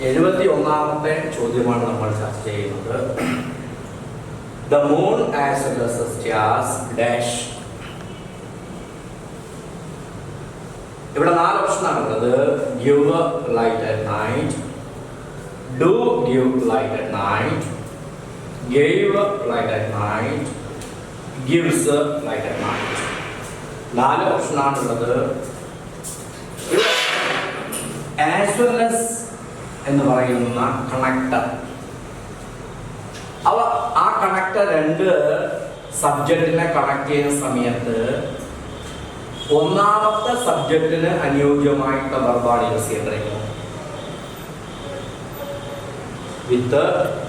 71ാമത്തെ ചോദ്യമാണ് നമ്മൾ ചർച്ച ചെയ്യുന്നത്. The moon as well as the stars dash. ഇവിടെ 4 ഓപ്ഷനാണ് ഉള്ളത്. Give light at night, do give light at night, gave light at night, gives light at night. 4 ഓപ്ഷനാണ് ഉള്ളത്. As well as എന്ന് പറയുന്ന കണക്ടർ, ആ കണക്ടർ 2 സബ്ജക്റ്റിനെ കണക്ട് ചെയ്യുന്ന സമയത്ത് 1ാമത്തെ സബ്ജക്റ്റിന് അനുയോജ്യമായിട്ടുള്ള വെർബാണ് യൂസ് ചെയ്തിരിക്കുന്നത്. With,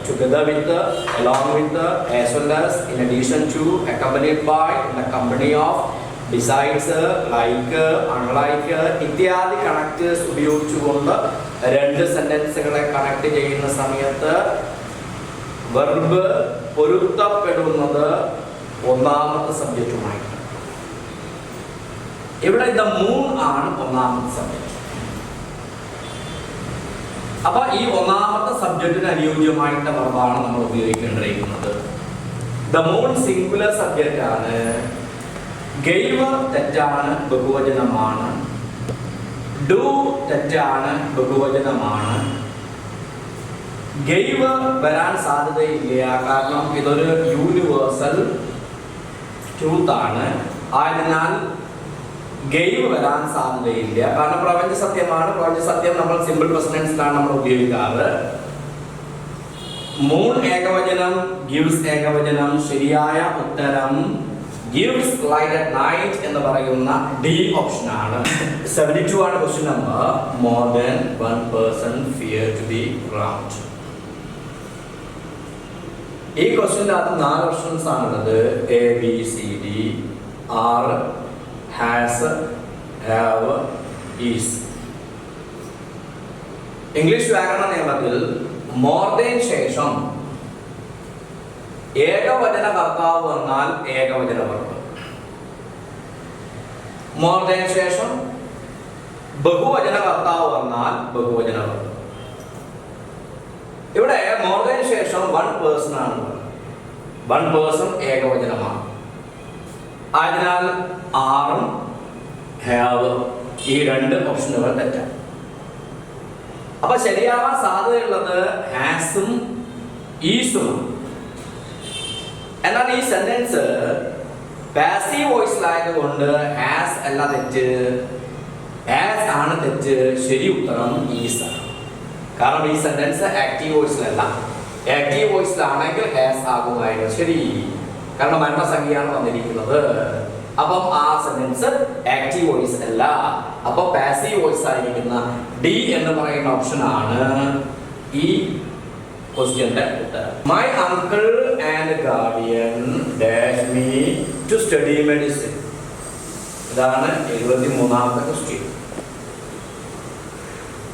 together with, along with, as well as, in addition to, accompanied by, in the company of, besides, like, unlike ഇത്യാദി കണക്ടേഴ്സ് ഉപയോഗിച്ചുകൊണ്ട് 2 സെന്റൻസുകളെ കണക്ട് ചെയ്യുന്ന സമയത്ത് വെർബ് പൊരുത്തപ്പെടുന്നത് 1ാമത്തെ സബ്ജക്റ്റുമായിട്ട്. ഇവിടെ ദ മൂൺ ആണ് 1ാമത്തെ സബ്ജക്റ്റ്. അപ്പൊ ഈ 1ാമത്തെ സബ്ജക്റ്റിന് അനുയോജ്യമായിട്ട് വെർബാണ് നമ്മൾ ഉപയോഗിക്കേണ്ടിയിരിക്കുന്നത്. ദ മൂൺ സിംഗുലർ സബ്ജക്റ്റ് ആണ്. ഗെയ്വ് തെറ്റാണ്, ബഹുവചനമാണ്. ഡു തെറ്റാണ്, ബഹുവചനമാണ്. ഗെയ്വ് വരാൻ സാധ്യതയില്ല, കാരണം ഇതൊരു യൂണിവേഴ്സൽ ട്രൂത്ത് ആണ്. ആയതിനാൽ ഗെയ്വ് വരാൻ സാധ്യതയില്ല, കാരണം പ്രപഞ്ച സത്യമാണ്. പ്രപഞ്ച സത്യം നമ്മൾ സിമ്പിൾ പ്രസന്റൻസിലാണ് നമ്മൾ ഉപയോഗിക്കാറ്. മൂൺ ഏകവചനം, ഗിവ്സ് ഏകവചനം. ശരിയായ ഉത്തരം gives light at night എന്ന് പറയുന്ന ഡി ഓപ്ഷൻ ആണ്. 72 ആണ് question number. More than one person fear to be drowned. ഈ ക്വസ്റ്റ്യനകത്ത് 4 ഓപ്ഷൻസ് ആണുള്ളത്. A, B, C, D, are, has, have, is. English വ്യാകരണ നിയമത്തിൽ more than ശേഷം ഏകവചന കർത്താവ് വന്നാൽ ഏകവചന വെർബ്. മോർ ദാൻ ശേഷം ബഹുവചന കർത്താവ് വന്നാൽ ബഹുവചന വെർബ്. ഇവിടെ മോർ ദാൻ ശേഷം 1 പേഴ്സൺ ആണ്. 1 പേഴ്സൺ ഏകവചനമാണ്. അതിനാൽ ആറും ഹാവ് ഈ 2 ഓപ്ഷനുകൾ തെറ്റാണ്. അപ്പൊ ശരിയാവാൻ സാധ്യതയുള്ളത് ഹാസും ഈസും. എന്നാൽ ഈ സെന്റൻസ് പാസീവ് വോയിസിലായതുകൊണ്ട് ഹാസ് അല്ല തെറ്റ്, ഹാസ് ആണ് തെറ്റ്. ശരി ഉത്തരം ഈസ് ആണ്. കാരണം ഈ സെന്റൻസ് ആക്റ്റീവ് വോയിസിലല്ല. ആക്റ്റീവ് വോയിസിലാണെങ്കിൽ ഹാസ് ആകുമായിരുന്നു ശരി, കാരണം മരണസംഖ്യയാണ് വന്നിരിക്കുന്നത്. അപ്പം ആ സെന്റൻസ് ആക്റ്റീവ് വോയിസ് അല്ല. അപ്പൊ പാസീവ് വോയിസ് ആയിരിക്കുന്ന ഡി എന്ന് പറയുന്ന ഓപ്ഷൻ ആണ് ഈ ക്വസ്റ്റ്യന്റെ ഉത്തരം. My uncle and guardian dash me to study medicine. ഇതാണ് 73ാമത്തെ ക്വസ്റ്റ്യൻ.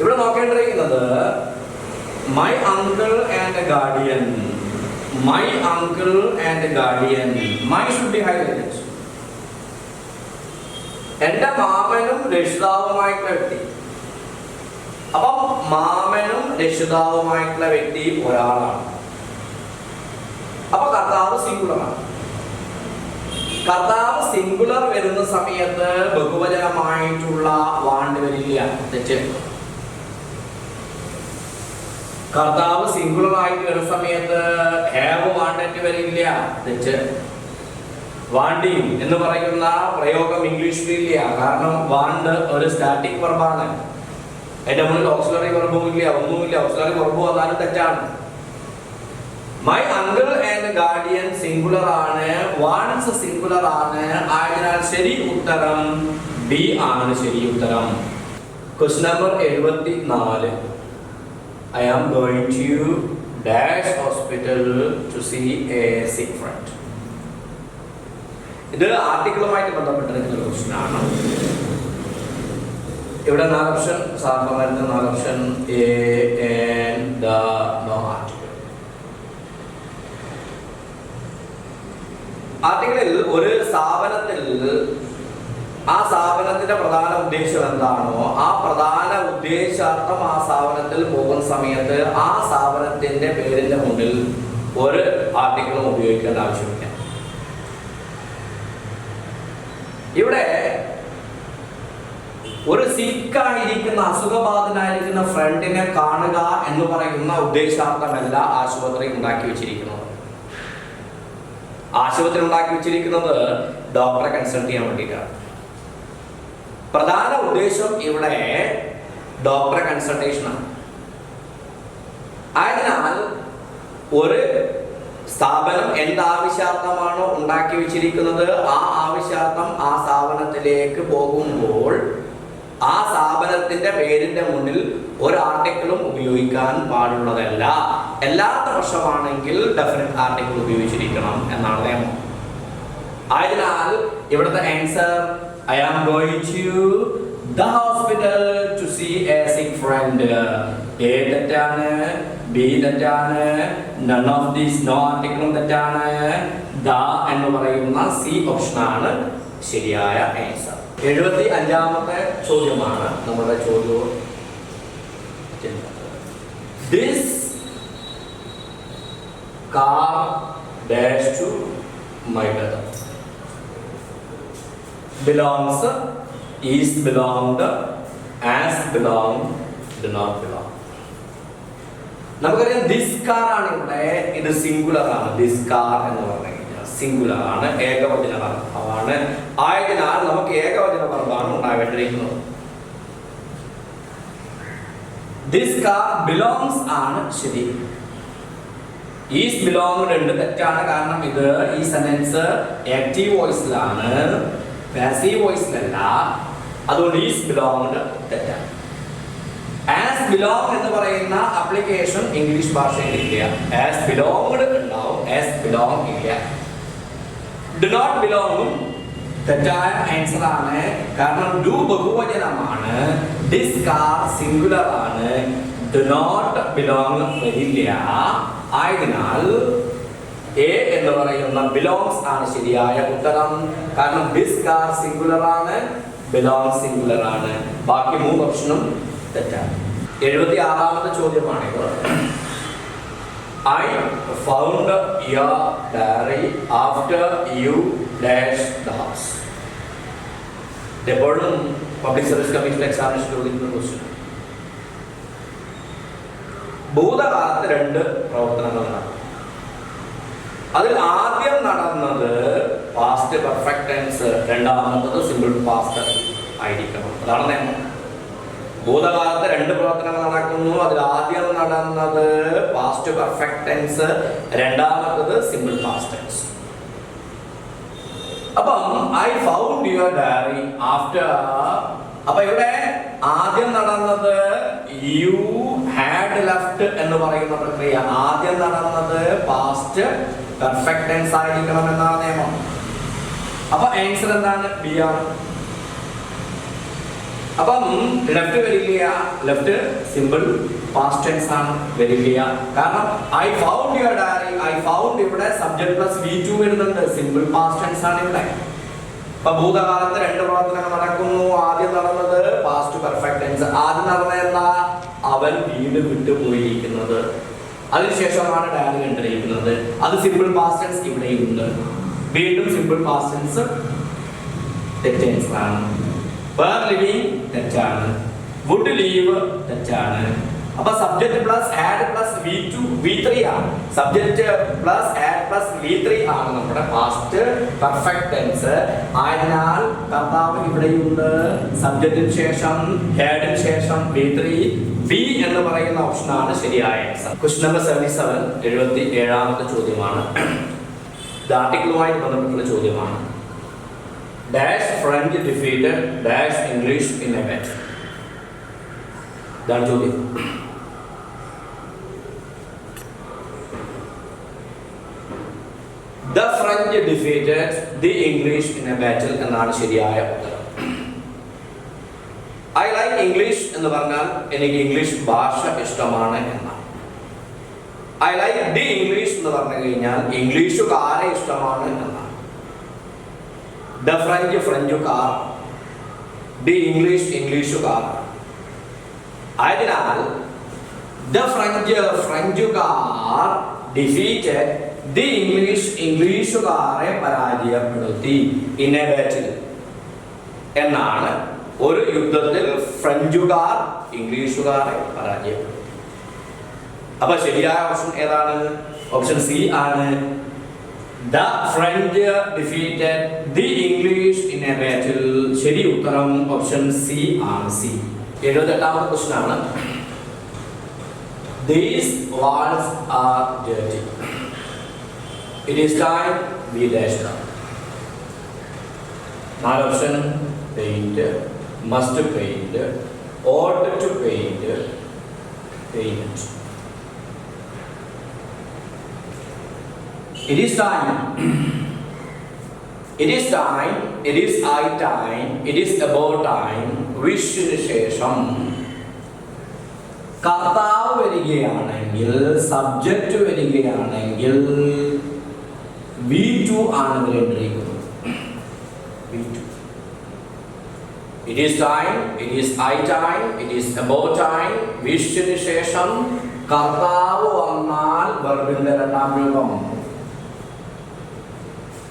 ഇവിടെ നോക്കേണ്ടിയിരിക്കുന്നത് my uncle and guardian. My uncle and guardian. My should be highlighted. എന്റെ മാമനും രക്ഷിതാവുമായിട്ടുള്ള വ്യക്തി. അപ്പം മാമനും രക്ഷിതാവുമായിട്ടുള്ള വ്യക്തി ഒരാളാണ്. അപ്പൊ കർത്താവ് സിംഗുലറാണ്. കർത്താവ് സിംഗുലർ വരുന്ന സമയത്ത് ബഹുവചനമായിട്ടുള്ള വാണ്ട് വരില്ല, തെറ്റ്. കർത്താവ് സിംഗുലർ ആയിട്ട് വരുന്ന സമയത്ത് ഹാവ് വാണ്ടറ്റ് വരില്ല, തെറ്റ്. വാണ്ടിങ് എന്ന് പറയുന്ന പ്രയോഗം ഇംഗ്ലീഷിലില്ല, കാരണം വാണ്ട് ഒരു സ്റ്റാറ്റിക് വെർബാണ്. അതിന്റെ മുന്നിൽ ഓക്സിലറി വെർബും ഇല്ല, ഒന്നുമില്ല. ഓക്സിലറി വെർബ് വന്നാലും തെറ്റാണ്. My uncle and guardian singular ആണ്, വാണ്ട്സ് സിംഗുലർ ആണ്. ആയതിനാൽ ശരി ഉത്തരം ബി ആണ് ശരി ഉത്തരം. Question number 74. I am going to dash hospital to see a sick friend. ഇത് ആർട്ടിക്കിളുമായിട്ട് ബന്ധപ്പെട്ടിരിക്കുന്ന ക്വസ്റ്റ്യൻ ആണ്. ഇവിടെ 4 ഓപ്ഷൻ സാധാരണ 4 option A and the no article. ആർട്ടിക്കിളിൽ ഒരു സ്ഥാപനത്തിൽ ആ ആ സ്ഥാപനത്തിന്റെ പ്രധാന ഉദ്ദേശം എന്താണോ ആ പ്രധാന ഉദ്ദേശാർത്ഥം ആ സ്ഥാപനത്തിൽ പോകുന്ന സമയത്ത് ആ സ്ഥാപനത്തിന്റെ പേരിന്റെ മുന്നിൽ ഒരു ആർട്ടിക്കിളും ഉപയോഗിക്കേണ്ട ആവശ്യമില്ല. ഇവിടെ ഒരു സിക്കായിരിക്കുന്ന അസുഖബാധിതനായിരിക്കുന്ന ഫ്രണ്ടിനെ കാണുക എന്ന് പറയുന്ന ഉദ്ദേശാർത്ഥമല്ല ആശുപത്രി ഉണ്ടാക്കി വെച്ചിരിക്കുന്നത്. ആശുപത്രി ഉണ്ടാക്കി വെച്ചിരിക്കുന്നത് ഡോക്ടറെ കൺസൾട്ട് ചെയ്യാൻ വേണ്ടിയിട്ടാണ്. പ്രധാന ഉദ്ദേശം ഇവിടെ ഡോക്ടറെ കൺസൾട്ടേഷനാണ്. ആയതിനാൽ ഒരു സ്ഥാപനം എന്താവശ്യാർത്ഥമാണോ ഉണ്ടാക്കി വെച്ചിരിക്കുന്നത് ആ ആവശ്യാർത്ഥം ആ സ്ഥാപനത്തിലേക്ക് പോകുമ്പോൾ ആ സ്ഥാപനത്തിന്റെ പേരിന്റെ മുന്നിൽ ഒരു ആർട്ടിക്കിളും ഉപയോഗിക്കാൻ പാടുള്ളതല്ല. അല്ലാത്ത പക്ഷമാണെങ്കിൽ ഡെഫിനറ്റ് ആർട്ടിക്കിൾ ഉപയോഗിച്ചിരിക്കണം എന്നാണ് നിയമം. ആയതിനാൽ ഇവിടുത്തെ answer I am going to the hospital to see a sick friend. A തെറ്റാണ്, B തെറ്റാണ്, none of these no ആർട്ടിക്കിളും തെറ്റാണ്. The എന്ന് പറയുന്ന C ഓപ്ഷനാണ് ശരിയായ ആൻസർ. 75ാമത്തെ ചോദ്യമാണ് നമ്മുടെ ചോദ്യം. This car dash to my brother belongs, is belonged, as belong, do not belong. നമുക്കറിയാം ദിസ് കാർ ആണ് ഇവിടെ, ഇത് സിംഗുലർ ആണ്. ദിസ് കാർ എന്ന് പറഞ്ഞു കഴിഞ്ഞാൽ സിംഗുലർ ആണ്, ഏകവചന പദമാണ്. ആയതിനാൽ നമുക്ക് ഏകവചന പദമാണ് ഉണ്ടാവേണ്ടിയിരിക്കുന്നത്. ദിസ് കാർ ബിലോങ്സ് ആണ് ശരി. ഈസ് ബിലോങ്ഡ് ഉണ്ട് തെറ്റാണ്. കാരണം ഇത് ഈ സെന്റൻസ് ആക്റ്റീവ് വോയിസിലാണ്, പാസീവ് വോയിസിലല്ല. അതുകൊണ്ട് ഈസ് ബിലോങ്ഡ് തെറ്റാണ്. ആസ് ബിലോങ് എന്ന് പറയുന്ന ആപ്ലിക്കേഷൻ ഇംഗ്ലീഷ് ഭാഷയിൽ ഇല്ല. ആസ് ബിലോങ്ഡ് ഉണ്ടാവും, ആസ് ബിലോങ് ഇല്ല. ഡു നോട്ട് ബിലോങ്ങും തെറ്റായ ആൻസർ ആണ്. കാരണം ഡു ബഹുവചനമാണ്, ദിസ് കാർ സിംഗുലർ ആണ്, ഡു നോട്ട് ബിലോങ് വരില്ല. ആയതിനാൽ എ എന്ന് പറയുന്ന ബിലോങ്സ് ആണ് ശരിയായ ഉത്തരം. കാരണം ദിസ് കാർ സിംഗുലർ ആണ്, ബിലോങ് സിംഗുലർ ആണ്. ബാക്കി 3 ഓപ്ഷനും തെറ്റാണ്. 76ാമത്തെ ചോദ്യമാണ് ഇത്. I found your diary after you dash the house. എപ്പോഴും പബ്ലിക് സർവീസ് കമ്മീഷൻ എക്സാമിനേഷൻ ചോദിക്കുന്ന ക്വസ്റ്റ്യൻ. ഭൂതകാലത്ത് 2 പ്രവർത്തനങ്ങൾ നടന്നു. അതിൽ ആദ്യം നടന്നത് പാസ്റ്റ് പെർഫെക്റ്റ് ടെൻസ്, രണ്ടാമത്തത് സിമ്പിൾ പാസ്റ്റ് ആയിരിക്കണം. അതാണ് നിയമം. ഭൂതകാലത്ത് 2 പ്രവർത്തനങ്ങൾ നടക്കുന്നു. അതിൽ ആദ്യം നടന്നത് പാസ്റ്റ് പെർഫെക്റ്റ് ടെൻസ്, രണ്ടാമത്തത് സിമ്പിൾ പാസ്റ്റ് ടെൻസ്. അപ്പം I found your diary after. അപ്പൊ ഇവിടെ ആദ്യം നടന്നത് യു ഹാഡ് ലെഫ്റ്റ് എന്ന് പറയുന്ന പ്രക്രിയ. ആദ്യം നടന്നത് പാസ്റ്റ് പെർഫെക്റ്റ് ടെൻസ് ആയിരിക്കണം എന്നാണ് നിയമം. അപ്പൊ ആൻസർ എന്താണ്? ബി ആണ്. അപ്പം ലെഫ്റ്റ് വരില്ല, ലെഫ്റ്റ് സിമ്പിൾ പാസ്റ്റ് ടെൻസ് ആണ്, വരില്ല. കാരണം I found your diary, I found ഇവിടെ സബ്ജക്ട് പ്ലസ് V2 വരുന്നുണ്ട്, സിമ്പിൾ പാസ്റ്റ് ടെൻസ് ആണ് ഇവിടെ. അപ്പൊ ഭൂതകാലത്ത് 2 പ്രവർത്തനങ്ങൾ നടക്കുന്നു. ആദ്യം നടന്നത് പാസ്റ്റ് പെർഫെക്റ്റ് ടെൻസ്. ആദ്യം നടന്നതെന്താ? അവൻ വീട് വിട്ടുപോയിരിക്കുന്നത്. അതിനുശേഷമാണ് ഡയറി കണ്ടിരിക്കുന്നത്. അത് സിമ്പിൾ പാസ്റ്റ് ടെൻസ് ഇവിടെയുണ്ട്. വീണ്ടും സിമ്പിൾ പാസ്റ്റ് ടെൻസ് തെറ്റാണ്. were living തെറ്റാണ്. would leave തെറ്റാണ്. അപ്പൊ subject plus add plus V3 ആണ്. Subject plus add plus V3 ആണ് നമ്മുടെ പാസ്റ്റ് പെർഫെക്റ്റ് ടെൻസ്. ആയതിനാൽ കർത്താവ് ഇവിടെയുണ്ട്. സബ്ജക്റ്റിന് ശേഷം ഹാഡിന് ശേഷം V3, ബി എന്ന് പറയുന്ന ഓപ്ഷനാണ് ശരിയായ ആൻസർ. ക്വസ്റ്റ്യൻ നമ്പർ 77, 77ാമത്തെ ചോദ്യമാണ്. ഇത് ആർട്ടിക്കിളുമായി ബന്ധപ്പെട്ടുള്ള ചോദ്യമാണ്. Dash French defeated dash English in A ബാറ്റിൽ. ഇതാണ് ചോദ്യം. The French defeated the English in a battle എന്നാണ് ശരിയായ ഉത്തരം. I like English എന്ന് പറഞ്ഞാൽ എനിക്ക് ഇംഗ്ലീഷ് ഭാഷ ഇഷ്ടമാണ് എന്നാണ്. I like the English എന്ന് പറഞ്ഞു കഴിഞ്ഞാൽ ഇംഗ്ലീഷുകാരെ ഇഷ്ടമാണ് എന്നാണ്. The French ഫ്രഞ്ചുകാർ ദി ഇംഗ്ലീഷുകാർ. ആയതിനാൽ the ഫ്രഞ്ചുകാർ defeated the ഇംഗ്ലീഷുകാരെ പരാജയപ്പെടുത്തി in a battle. എന്നാണ് ഒരു യുദ്ധത്തിൽ ഫ്രഞ്ചുകാർ ഇംഗ്ലീഷുകാരെ പരാജയപ്പെടുത്തി. അപ്പൊ ശരിയായ ഓപ്ഷൻ ഏതാണ്? ഓപ്ഷൻ സി ആണ്. The French defeated the English in a battle. ശരി ഉത്തരം ഓപ്ഷൻ സി ആണ്. സി. 78ാമത്തെ ക്വസ്റ്റ്യൻ ആണ്. These walls are dirty. It is time we dash them. നാല് option: paint, must paint, ought to paint, paint. It is time. It is time. It is high time. It is about time. വിഷിന് ശേഷം കർത്താവ് വരികയാണെങ്കിൽ, subject വരികയാണെങ്കിൽ V2 ആണ് വരേണ്ടിയിരിക്കുന്നത്. V2. It is time. It is high time. It is about time. വിഷിന് ശേഷം കർത്താവ് വന്നാൽ വെർബിന്റെ രണ്ടാം രൂപം.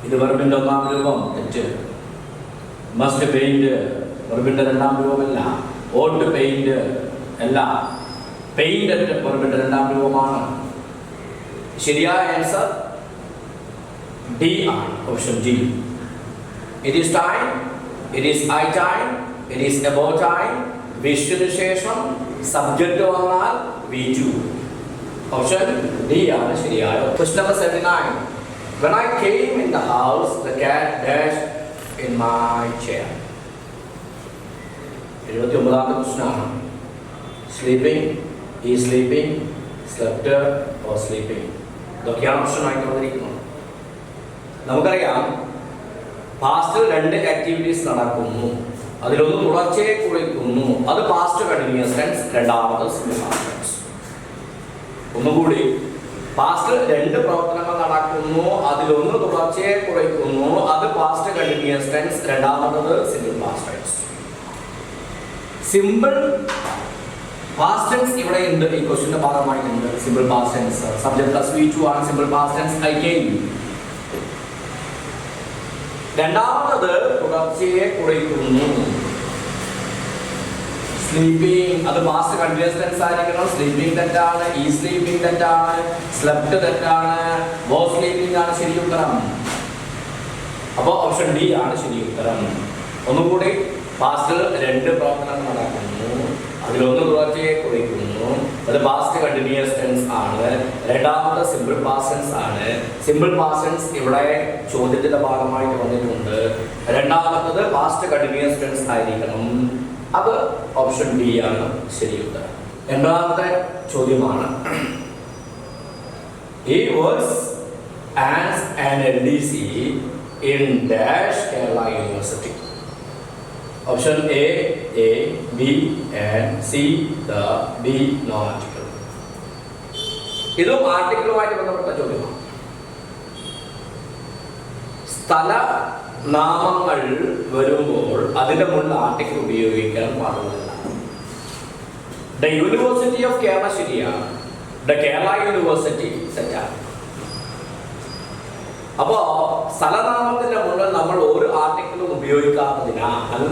ഇത് വെർബിന്റെ ഒന്നാം രൂപം. തെറ്റ്. മസ്റ്റ് പെയിന്റ് വെർബിന്റെ രണ്ടാം രൂപമല്ല. ഓട്ട് പെയിന്റ് അല്ല. പെയിന്റ് വെർബിന്റെ രണ്ടാം രൂപമാണ്. ശരിയായ ആൻസർ ഡി ആണ്. Option D. It is time. It is high time. It is about time. വിഷിന് ശേഷം സബ്ജക്റ്റ് വന്നാൽ V2. ഓപ്ഷൻ ഡി ആണ് ശരിയായ. Question number 79. When I came in the house, the cat dashed in my chair. 79ാമത്തെ question ആണ്. Sleeping, ഈ sleeping, slept or sleeping, ഇതൊക്കെയാണ് option ആയിട്ട് വന്നിരിക്കുന്നത്. നമുക്കറിയാം പാസ്റ്റിൽ രണ്ട് ആക്ടിവിറ്റീസ് നടക്കുന്നു. അതിലൊന്ന് തുടർച്ചയെ കുറിക്കുന്നു, അത് പാസ്റ്റ് കണ്ടിന്യൂസ് ടെൻസ്. രണ്ടാമത് സിമ്പിൾ പാസ്റ്റ് ടെൻസ്. ഒന്നുകൂടി, പാസ്റ്റിൽ രണ്ട് പ്രവർത്തനങ്ങൾ നടക്കുന്നു, അതിലൊന്ന് തുടർച്ചയെ കുറിക്കുന്നു, അത് പാസ്റ്റ് കണ്ടിന്യൂസ് ടെൻസ്. രണ്ടാമത് simple past tense. Simple past tense ഇവിടെ ഉണ്ട്, ഈ ക്വസ്റ്റ്യന്റെ ഭാഗമായിട്ടുണ്ട്. Simple past tense subject plus V2 ആണ് simple past tense. I came. രണ്ടാമത് തുടർച്ചയെ കുറിക്കുന്നു, സ്ലീപ്പിംഗ്, അത് പാസ്റ്റ് കണ്ടിന്യൂസ് ടെൻസ് ആയിരിക്കണം. സ്ലീപ്പിംഗ് തെറ്റാണ്. ഈ സ്ലീപ്പിംഗ് തെറ്റാണ്. സ്ലെപ്റ്റ് തെറ്റാണ്. വാസ് സ്ലീപ്പിംഗ് ആണ് ശരി ഉത്തരം. അപ്പോൾ ഓപ്ഷൻ ഡി ആണ് ശരി ഉത്തരം. ഒന്നുകൂടി, പാസ്റ്റിൽ രണ്ട് പ്രവർത്തനങ്ങൾ നടക്കുന്നു, അതിലൊന്ന് തുടർച്ചയെ കുറിക്കുന്നു, അത് പാസ്റ്റ് കണ്ടിന്യൂസ് ടെൻസ് ആണ്. രണ്ടാമത്തെ സിമ്പിൾ പാസ്റ്റ് ടെൻസ് ആണ്. സിമ്പിൾ പാസ്റ്റ് ടെൻസ് ഇവിടെ ചോദ്യത്തിന്റെ ഭാഗമായിട്ട് വന്നിട്ടുണ്ട്. രണ്ടാമത്തത് പാസ്റ്റ് കണ്ടിന്യൂസ് ടെൻസ് ആയിരിക്കണം. അത് ഓപ്ഷൻ ഡി ആണ് ശരി ഉത്തരം. 80ാമത്തെ ചോദ്യമാണ്. He works as an LDC in dash Kerala University. Option A, B and C the D no article. ഇതും ആർട്ടിക്കിളുമായിട്ട് ബന്ധപ്പെട്ട ചോദ്യമാണ്. സ്ഥല നാമങ്ങൾ വരുമ്പോൾ അതിന്റെ മുന്നിൽ ആർട്ടിക്കിൾ ഉപയോഗിക്കാൻ പാടില്ല. ദ യൂണിവേഴ്സിറ്റി ഓഫ് കേരള ശരിയാണ്. ദ കേരള യൂണിവേഴ്സിറ്റി തെറ്റാണ്. അപ്പോ സ്ഥലനാമത്തിന്റെ മുന്നിൽ നമ്മൾ ഒരു ആർട്ടിക്കിളും ഉപയോഗിക്കാത്തതിനാൽ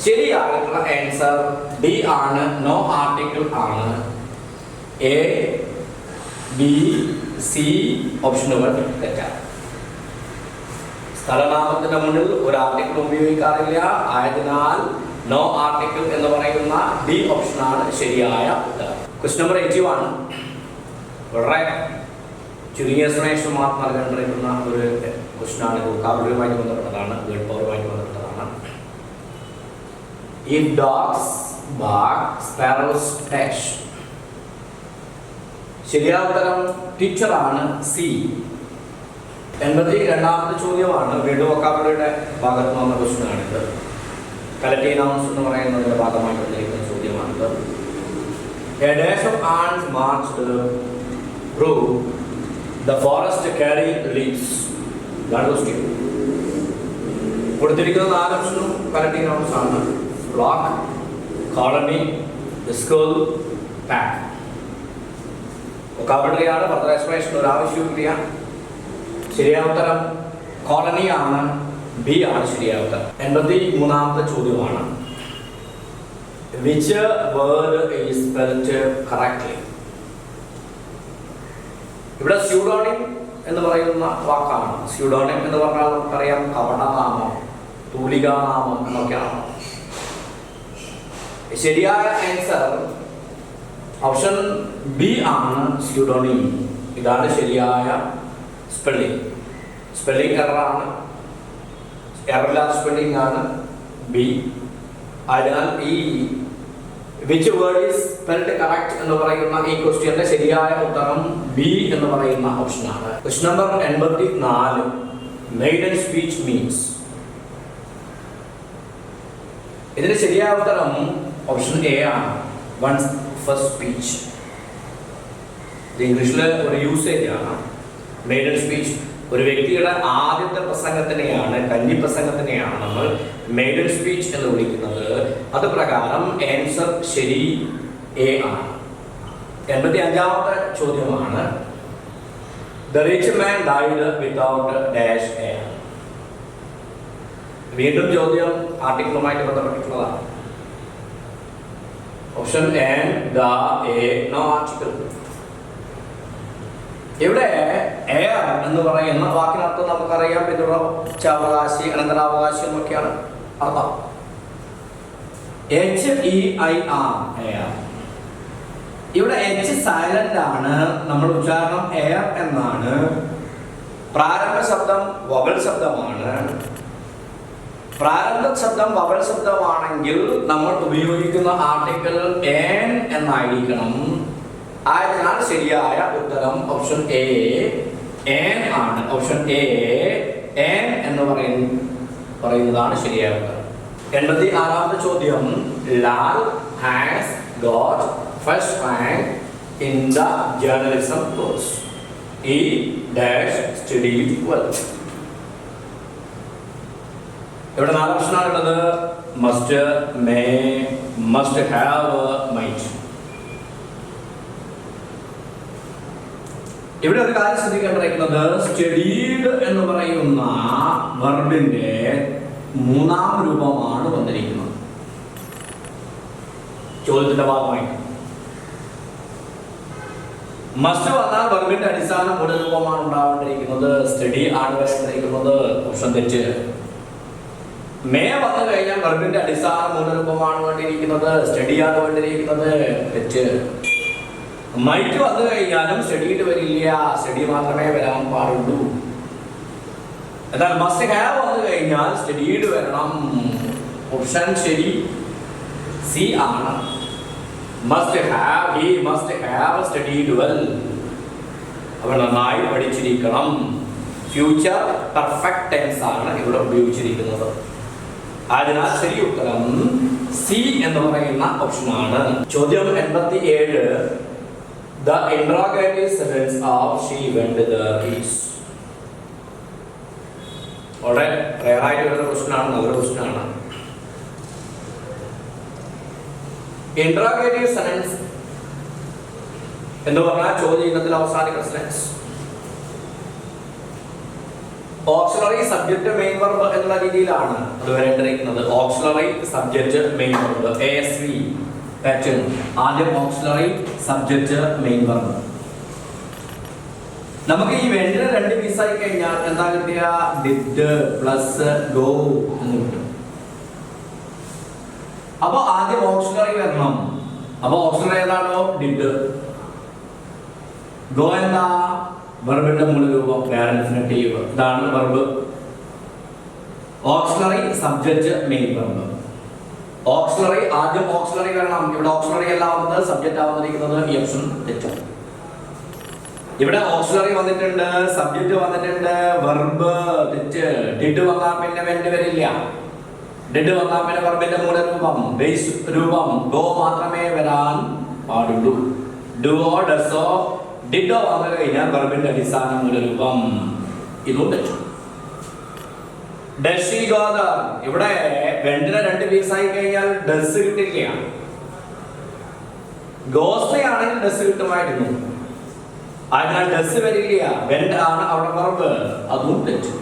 ശരിയായിട്ടുള്ള ആൻസർ ഡി ആണ്. നോ ആർട്ടിക്കിൾ ആണ്. എ, ബി, സി ഓപ്ഷനുകൾ തെറ്റാണ്. സ്ഥലനാമത്തിന്റെ മുന്നിൽ ഒരു ആർട്ടിക്കിൾ ഉപയോഗിക്കാറില്ല. ആയതിനാൽ നോ ആർട്ടിക്കിൾ എന്ന് പറയുന്ന ഡി ഓപ്ഷനാണ് ശരിയായ ഉത്തരം. ക്വസ്റ്റ്യൻ നമ്പർ 81 വളരെ ചുരുങ്ങിയ എക്സ്പ്ലനേഷൻ മാത്രം നൽകാൻ ഒരു ക്വസ്റ്റ്യൻ ആണ്. വൊക്കാബുലറിയുമായിട്ട് ബന്ധപ്പെട്ടതാണ്, വേർഡ് പവറുമായിട്ട് ബന്ധപ്പെട്ടതാണ്. If dogs bark, sparrows dash. ശരിയായ ഉത്തരം ടീച്ചർ ആണ്. സി. 82ാമത്തെ ചോദ്യമാണ്. വേർഡ് വൊക്കാബുലറിയുടെ ഭാഗത്ത് വന്ന ക്വസ്റ്റ്യൻ ആണിത്. കലക്റ്റീവ് നൗൺസ് എന്ന് പറയുന്നതിന്റെ ഭാഗമായിട്ട് വന്നിരിക്കുന്ന ചോദ്യമാണിത്. A dash of ants marched through the forest carrying leaves. That was true. കൊടുത്തിരിക്കുന്ന 4 ഓപ്ഷനും കറക്റ്റ് നൗൺസ് ആണ്. Block, colony, school, pack. Vocabulary ആണ്, ഫർദർ എക്സ്പ്ലനേഷൻ ഒരു ആവശ്യമില്ല. ശരിയായ ഉത്തരം കോളനി ആണ്, ബി ആണ് ശരിയായ ഉത്തരം. 83ാമത്തെ ചോദ്യമാണ്. Which word is spelled correctly? ഇവിടെ സ്യൂഡോണിം എന്ന് പറയുന്ന വാക്കാണ്. സ്യൂഡോണിം എന്ന് പറഞ്ഞാൽ നമുക്കറിയാം കപടനാമം, തൂലികാനാമം എന്നൊക്കെയാണ്. ശരിയായ ആൻസർ ഓപ്ഷൻ ബി ആണ്, സ്യൂഡോണിം. ഇതാണ് ശരിയായ സ്പെല്ലിംഗ്. സ്പെല്ലിംഗ് എററാണ്, എററില്ലാത്ത സ്പെല്ലിംഗ് ആണ് ബി. അതിനാൽ ഈ which word is spelled correct എന്ന് പറയുന്ന ഈ ക്വസ്റ്റ്യന്റെ ശരിയായ ഉത്തരം ബി എന്ന് പറയുന്ന ഓപ്ഷനാണ്. Question number 84. Maiden speech means. ഇതിന്റെ ശരിയായ ഉത്തരം ഓപ്ഷൻ എ ആണ്, വൺസ് ഫസ്റ്റ് സ്പീച്ച്. ഇത് ഇംഗ്ലീഷിലെ ഒരു യൂസേജ് ആണ്. മെയ്ഡൻ സ്പീച്ച് ഒരു വ്യക്തിയുടെ ആദ്യത്തെ പ്രസംഗത്തിനെയാണ്, കന്നി പ്രസംഗത്തിനെയാണ് നമ്മൾ മെയ്ഡൻ സ്പീച്ച് എന്ന് വിളിക്കുന്നത്. അത് പ്രകാരം ആൻസർ ശരി എ ആണ്. 85ാമത്തെ ചോദ്യമാണ്. The rich man died without dash a. വീണ്ടും ചോദ്യം ആർട്ടിക്കിളുമായിട്ട് ബന്ധപ്പെട്ടിട്ടുള്ളതാണ്. Option A the A no article. ഇവിടെ എയർ എന്ന് പറയുന്ന വാക്കിനർത്ഥം നമുക്കറിയാം, പിന്തുടർച്ചാവകാശി, അനന്തരാവകാശി എന്നൊക്കെയാണ് അർത്ഥം. HEIR heir. ഇവിടെ എച്ച് സൈലന്റ് ആണ്, നമ്മൾ ഉച്ചാരണം എയർ എന്നാണ്. പ്രാരംഭ ശബ്ദം വവൽ ശബ്ദമാണ്. പ്രാരംഭ ശബ്ദം വവൽ ശബ്ദമാണെങ്കിൽ നമ്മൾ ഉപയോഗിക്കുന്ന ആർട്ടിക്കിൾ ഏൻ എന്നായിരിക്കണം. ആയതിനാൽ ശരിയായ ഉത്തരം ഓപ്ഷൻ എ ഏൻ ആണ്. ഓപ്ഷൻ എ ഏൻ എന്ന് പറയുന്നതാണ് ശരിയായ ഉത്തരം. 86ാമത്തെ ചോദ്യം. Lal has got first rank in the journalism course. ഈ ഡാഷ് സ്റ്റഡീഡ് വെൽ. ഇവിടെ 4 ഓപ്ഷനാണ് ഉള്ളത്. Must, may, must have, might. ഇവിടെ ഒരു കാര്യം ശ്രദ്ധിക്കേണ്ടിയിരിക്കുന്നത്, സ്റ്റഡീഡ് എന്ന് പറയുന്ന വെർബിന്റെ 3ാം രൂപമാണ് വന്നിരിക്കുന്നത് ചോദ്യത്തിന്റെ ഭാഗമായി. മസ്റ്റ് വന്നാൽ വെർബിന്റെ അടിസ്ഥാന മൂലരൂപമാണ് ഉണ്ടാവേണ്ടിയിരിക്കുന്നത്, സ്റ്റഡി ആണ് വരേണ്ടിയിരിക്കുന്നത്. ഓപ്ഷൻ തെറ്റ്. മേ വന്നു കഴിഞ്ഞാൽ വെർബിന്റെ അടിസ്ഥാന മൂലരൂപമാണ് വേണ്ടിയിരിക്കുന്നത്, സ്റ്റഡിയാണ് വേണ്ടിയിരിക്കുന്നത്. തെറ്റ്. മൈറ്റ് വന്നു കഴിഞ്ഞാലും സ്റ്റഡീഡ് വരില്ല, സ്റ്റഡി മാത്രമേ വരാൻ പാടുള്ളൂ. എന്നാൽ മസ്റ്റ് ഹാവ് വന്നു കഴിഞ്ഞാൽ സ്റ്റഡീഡ് വരണം. ഓപ്ഷൻ ശരി സി ആണ്. Must have, he must have studied well. അവൻ നന്നായി പഠിച്ചിരിക്കണം. ഫ്യൂച്ചർ പെർഫെക്റ്റ് ടെൻസ് ആണ് ഇവിടെ ഉപയോഗിച്ചിരിക്കുന്നത്. അതിനാൽ ശരി ഉത്തരം സി എന്ന് പറയുന്ന ഓപ്ഷനാണ്. ചോദ്യം 87. The interrogative sentence of she went there is. വളരെ റെയർ ആയിട്ട് വരുന്ന ക്വസ്റ്റ്യൻ ആണ്, നല്ലൊരു ക്വസ്റ്റ്യൻ ആണ്. ഇന്ററോഗേറ്റീവ് സെന്റൻസ് എന്ന് പറഞ്ഞാൽ ചോദ്യ ഇനത്തിൽ അവസാനിക്കുന്ന sentence. Auxiliary subject main verb എന്നുള്ള രീതിയിലാണ് അത് വരേണ്ടിയിരിക്കുന്നത്. Auxiliary subject main verb, ASV pattern. ആദ്യം ഓക്സിലറി സബ്ജക്റ്റ് മെയിൻ വെർബ്. നമുക്ക് ഈ വെന്റിന് 2 പീസായി കഴിഞ്ഞാൽ എന്താ കിട്ടിയ? ഡിഡ് പ്ലസ് ഗോ എന്ന് കിട്ടും. അപ്പൊ ആദ്യം ഓക്സിലറി വരണം. അപ്പൊ ഓക്സിലറി ഏതാണോ? ഡിഡ്. ഗോ എന്താ? വെർബിന്റെ മൂലരൂപം, ഇൻഫിനിറ്റീവ്. ഇതാണ് verb. Auxiliary subject main verb. Auxiliary ആദ്യം ഓക്സിലറി വരണം. ഇവിടെ ഓക്സിലറി അല്ലാവുന്നത് സബ്ജക്റ്റ് ആവുന്നിരിക്കുന്നത് ഈ ഓപ്ഷൻ തെറ്റ്. ഇവിടെ ഓക്സിലറി വന്നിട്ടുണ്ട്, സബ്ജക്റ്റ് വന്നിട്ടുണ്ട്, വെർബ് തെറ്റ്. ഡിഡ് വന്നാൽ പിന്നെ വെന്റ് വരില്ല. ഡിഡ് വന്നാൽ പിന്നെ വെർബിന്റെ മൂലരൂപം, ബേസ് രൂപം ഗോ മാത്രമേ വരാൻ പാടുള്ളൂ. ഡുവോ, ഡസോ, ഡിഡോ വന്നു കഴിഞ്ഞാൽ വെർബിന്റെ അടിസ്ഥാന മൂലരൂപം. ഇതും തെറ്റും. Does she go there? ഇവിടെ വെണ്ടിനെ 2 പീസായി കഴിഞ്ഞാൽ ഡസ് കിട്ടില്ല. ഗോസ് ആണെങ്കിൽ ഡസ് കിട്ടുമായിരുന്നു. അതിനാൽ ഡസ് വരില്ല. വെന്റ് ആണ് അവിടെ വെർബ്. അതും തെറ്റ്.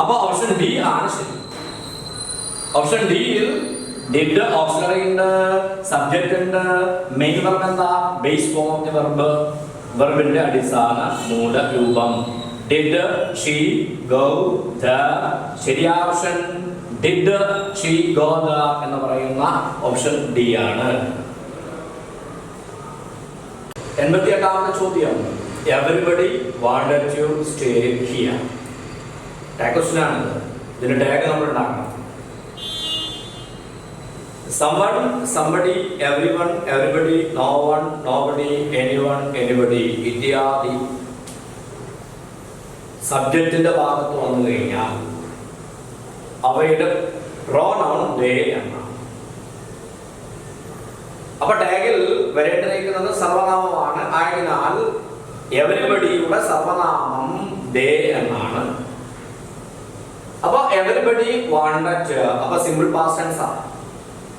അപ്പൊ ഓപ്ഷൻ ബി ആണ് ശരി. ഓപ്ഷൻ ഡിയിൽ ഡിഡ് ഓക്സിലറി ഉണ്ട്, സബ്ജക്റ്റ് ഉണ്ട്, മെയിൻ വെർബ് എന്താ? Base form of the verb. വെർബിന്റെ അടിസ്ഥാന മൂലരൂപം. Did she go there. ശരിയായ option did she go there എന്ന് പറയുന്ന ഓപ്ഷൻ ഡി ആണ്. 88ാമത്തെ ചോദ്യം. Everybody wanted to stay here. Tag question ആണ്. ഇതിന്റെ ടാഗ് നമ്മൾ ഉണ്ടാക്കണം. someone, somebody, everyone, everybody, no one, nobody, anyone, anybody ഇത്യാദി സബ്ജക്റ്റിന്റെ ഭാഗത്ത് വന്നു കഴിഞ്ഞാൽ അവയുടെ പ്രോനൗൺ ദേ എന്നാണ്. അപ്പൊ ടാഗിൽ വരേണ്ടിയിരിക്കുന്നത് സർവനാമമാണ്. ആയതിനാൽ എവരിബഡിയുടെ സർവനാമം ദേ എന്നാണ്. അപ്പൊ എവരിബഡി വാണ്ടഡ്. അപ്പൊ സിമ്പിൾ പാസ്റ്റ് ടെൻസ് ആണ്.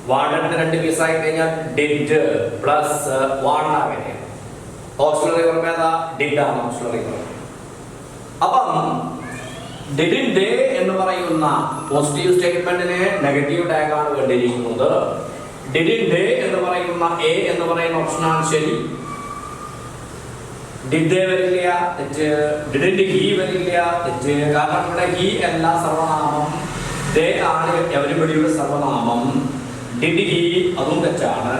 വാണ്ടഡിന് 2 പീസായി കഴിഞ്ഞാൽ ഡിഡ് പ്ലസ് വാണ്ട് അങ്ങനെ. ഓക്സിലറി വെർബ് ഏതാ? ഡിഡ് ആണ് ഓക്സിലറി വെർബ്. അപ്പം ഡിഡിൻ ഡേ എന്ന് പറയുന്ന പോസിറ്റീവ് സ്റ്റേറ്റ്മെന്റിന് നെഗറ്റീവ് ടാഗ് ആണ് വേണ്ടിയിരിക്കുന്നത്. ഡിഡിൻ ഡേ എന്ന് പറയുന്ന എ എന്ന് പറയുന്ന ഓപ്ഷനാണ് ശരി. ഡിഡ് ദേ വരില്ല, തെറ്റ്. ഡിഡിൻഡ് ഹി വരില്ല, തെറ്റ്. കാരണം ഇവിടെ ഹി എന്ന സർവനാമം, ദേ ആണ് എവരിബഡിയുടെ സർവനാമം. ഡിഡ് ഹി അതും തെറ്റാണ്.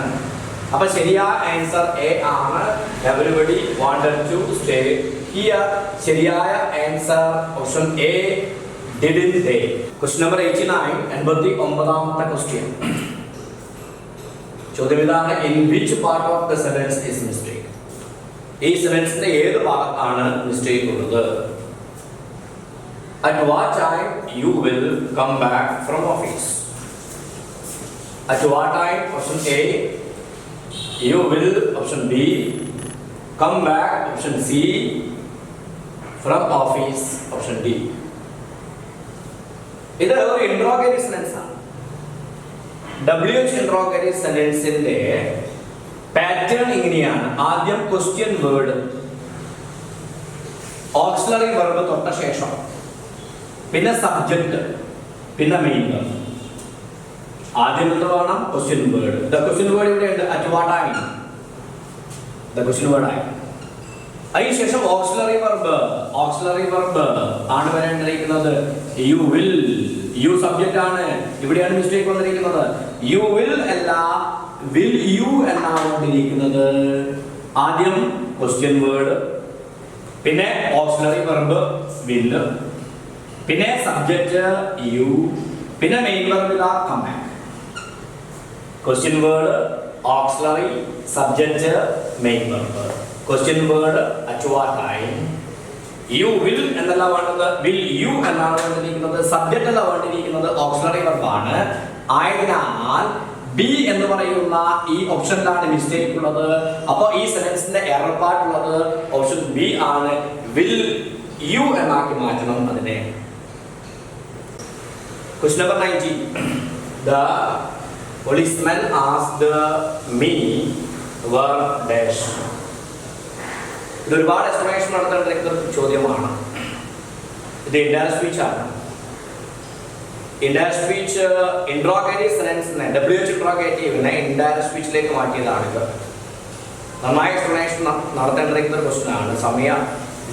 അപ്പൊ ശരിയായ ആൻസർ എ ആണ്. Everybody wanted to stay here. ശരിയായ answer option A didn't they. Question number 89, 89ാമത്തെ ക്വസ്റ്റ്യൻ. ചോദ്യം ഇതാണ്. In which part of the sentence is mistake? ഈ സെന്റൻസിന്റെ ഏത് ഭാഗത്താണ് മിസ്റ്റേക്ക് ഉള്ളത്? At what time you will come back from office? At what time? Option A. You will. Option B. Come back. Option C. From office. Option D. ഇത് ഒരു interrogative sentence ആണ്. WH interrogative സെന്റൻസിന്റെ pattern ഇങ്ങനെയാണ്. ആദ്യം question word, auxiliary verb തൊട്ട ശേഷം, പിന്നെ subject, പിന്നെ main verb. ആദ്യം എന്ത് വേണം? Question word. The question word ഇവിടെ ഉണ്ട്. At what time the question word ആയി. അതിനുശേഷം ഓക്സിലറി വെർബ്. ഓക്സിലറി വെർബ് ആണ് വരേണ്ടിയിരിക്കുന്നത്. You will. യു സബ്ജക്റ്റ് ആണ്. ഇവിടെയാണ് മിസ്റ്റേക്ക് വന്നിരിക്കുന്നത്. യു വിൽ അല്ല, വിൽ യു എന്നാണ് വന്നിരിക്കുന്നത്. ആദ്യം ക്വസ്റ്റ്യൻ വേർഡ്, പിന്നെ ഓക്സിലറി വെർബ് വിൽ, പിന്നെ സബ്ജക്റ്റ് യു, പിന്നെ main verb come back. Question word, auxiliary, subject, main verb. Question word at what time. You will എന്നല്ല വേണ്ടത്, വിൽ യു എന്നാണ് വേണ്ടിയിരിക്കുന്നത്. സബ്ജക്റ്റ് അല്ല വേണ്ടിയിരിക്കുന്നത്, ഓക്സിലറി വെർബാണ്. ആയതിനാൽ ബി എന്ന് പറയുന്ന ഈ ഓപ്ഷനിലാണ് മിസ്റ്റേക്ക് ഉള്ളത്. അപ്പോൾ ഈ സെന്റൻസിന്റെ എറർ പാർട്ട് ഉള്ളത് ഓപ്ഷൻ ബി ആണ്. വിൽ യു എന്നാക്കി മാറ്റണം അതിനെ. Question number 90. The policeman asked me where dash. ഇത് ഒരുപാട് എക്സ്പ്ലനേഷൻ നടത്തേണ്ട ഒരു ചോദ്യമാണ്. ഇത് ഇൻഡയറക്റ്റ് സ്പീച്ച് ആണ്. ഇൻഡയറക്റ്റ് സ്പീച്ച് ഇൻട്രോഗേറ്റീവ് സെന്റൻസിനെ WH ഇൻട്രോഗേറ്റീവിനെ ഇൻഡയറക്റ്റ് സ്പീച്ചിലേക്ക് മാറ്റിയതാണ്. ഇത് നന്നായി എക്സ്പ്ലനേഷൻ നടത്തേണ്ടിരിക്കുന്ന ഒരു ക്വസ്റ്റ്യൻ ആണ്. സമയ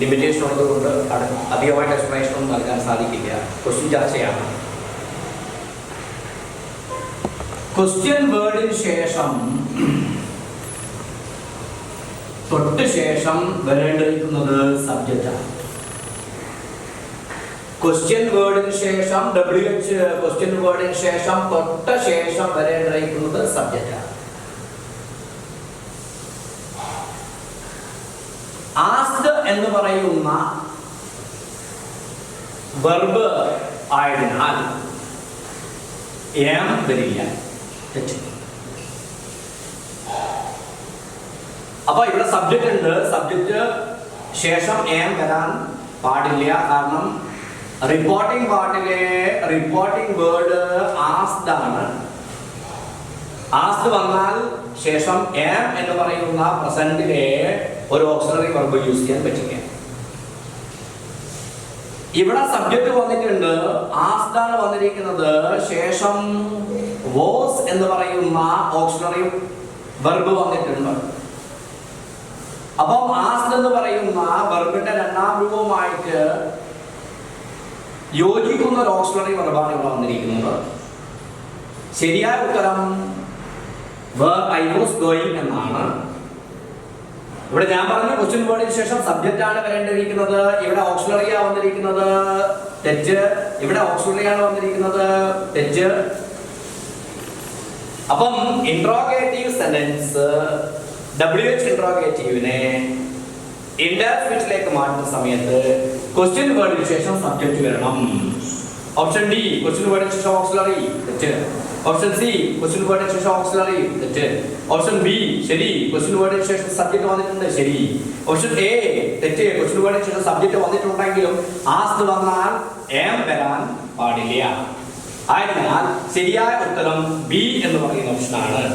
ലിമിറ്റേഷൻ ഉള്ളതുകൊണ്ട് അധികമായിട്ട് എക്സ്പ്ലനേഷൻ ഒന്നും നൽകാൻ സാധിക്കില്ല. ക്വസ്റ്റ്യൻ ചർച്ചയാണ്. ക്വസ്റ്റ്യൻ വേർഡിന് ശേഷം തൊട്ട് ശേഷം വരേണ്ടിരിക്കുന്നത് സബ്ജക്റ്റ് ആണ്. ക്വസ്റ്റ്യൻ വേർഡിന് ശേഷം WH ക്വസ്റ്റ്യൻ വേർഡിന് ശേഷം തൊട്ട ശേഷം വരേണ്ടിരിക്കുന്നത് സബ്ജക്റ്റ് ആണ്. ആസ്ക്ഡ് എന്ന് പറയുന്ന വെർബ് ആയതിനാൽ am വരില്ല, തെറ്റ്. അപ്പൊ ഇവിടെ സബ്ജക്റ്റ് ഉണ്ട്. സബ്ജക്റ്റ് ശേഷം am വരാൻ പാടില്ല. കാരണം റിപ്പോർട്ടിംഗ് പാർട്ടിലെ റിപ്പോർട്ടിംഗ് വേർഡ് ആസ്ഡ് ആണ്. ആസ്ഡ് വന്നാൽ ശേഷം am എന്ന് പറയുന്ന പ്രസന്റിലെ ഒരു ഓക്സിലറി വെർബ് യൂസ് ചെയ്യാൻ പറ്റില്ല. ഇവിടെ സബ്ജക്ട് വന്നിട്ടുണ്ട്, ആസ്ഡ് ആണ് വന്നിരിക്കുന്നത്, ശേഷം was എന്ന് പറയുന്ന ഓക്സിലറി വെർബ് വന്നിട്ടുണ്ട്. അപ്പം ആസ്ഡ് എന്ന് പറയുന്ന വെർബിന്റെ രണ്ടാം രൂപവുമായിട്ട് യോജിക്കുന്ന ഒരു ഓക്സിലറി വെർബാണ് ഇവിടെ വന്നിരിക്കുന്നത്. ശരിയായ ഉത്തരം where I was going എന്നാണ്. ഇവിടെ ഞാൻ പറഞ്ഞ ക്വസ്റ്റ്യൻ വേർഡിന് ശേഷം സബ്ജക്റ്റ് ആണ് വരേണ്ടിയിരിക്കുന്നത്. ഇവിടെ ഓക്സിലറിയാ വന്നിരിക്കുന്നത്, തെറ്റ്. ഇവിടെ ഓക്സിലറിയാണ് വന്നിരിക്കുന്നത്, തെറ്റ്. അപ്പം ഇൻട്രോഗേറ്റീവ് സെന്റൻസ് WH ഇൻട്രോഗേറ്റീവിനെ ഇൻഡെഫിനിറ്റിലേക്ക് മാറ്റുന്ന സമയത്ത് ക്വസ്റ്റ്യൻ വേർഡിന് ശേഷം സബ്ജക്റ്റ് വരണം. ഓപ്ഷൻ ഡി ക്വസ്റ്റ്യൻ വേർഡിന് ശേഷം ഓക്സിലറി, തെറ്റ്. ഓപ്ഷൻ സി ക്വസ്റ്റ്യൻ വേർഡിന് ശേഷം ഓക്സിലറി, തെറ്റ്. ഓപ്ഷൻ ബി ശരി, ക്വസ്റ്റ്യൻ വേർഡിന് ശേഷം സബ്ജക്റ്റ് വന്നിട്ടുണ്ട്, ശരി. ഓപ്ഷൻ എ തെറ്റ്, ക്വസ്റ്റ്യൻ വേർഡിന് ശേഷം സബ്ജക്റ്റ് വന്നിട്ടുണ്ടെങ്കിലും ആസ്ഡ് വന്നാൽ am വരാൻ പാടില്ല. അതിനാൽ ശരിയായ ഉത്തരം ബി എന്ന് പറയുന്ന ഓപ്ഷനാണ്.